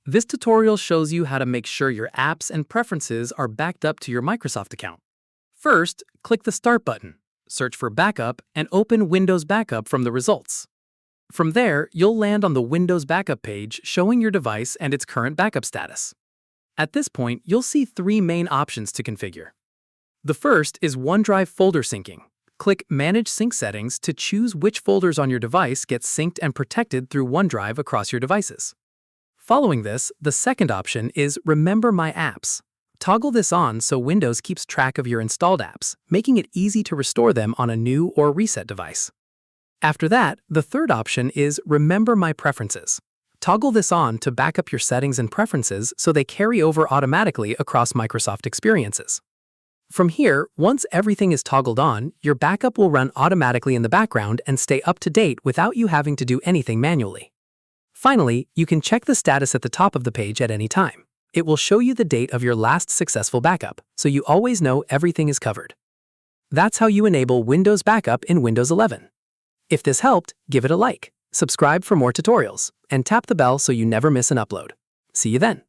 This tutorial shows you how to make sure your apps and preferences are backed up to your Microsoft account. First, click the Start button, search for Backup, and open Windows Backup from the results. From there, you'll land on the Windows Backup page showing your device and its current backup status. At this point, you'll see three main options to configure. The first is OneDrive folder syncing. Click Manage Sync Settings to choose which folders on your device get synced and protected through OneDrive across your devices. Following this, the second option is Remember My Apps. Toggle this on so Windows keeps track of your installed apps, making it easy to restore them on a new or reset device. After that, the third option is Remember My Preferences. Toggle this on to back up your settings and preferences so they carry over automatically across Microsoft experiences. From here, once everything is toggled on, your backup will run automatically in the background and stay up to date without you having to do anything manually. Finally, you can check the status at the top of the page at any time. It will show you the date of your last successful backup, so you always know everything is covered. That's how you enable Windows Backup in Windows 11. If this helped, give it a like, subscribe for more tutorials, and tap the bell so you never miss an upload. See you then.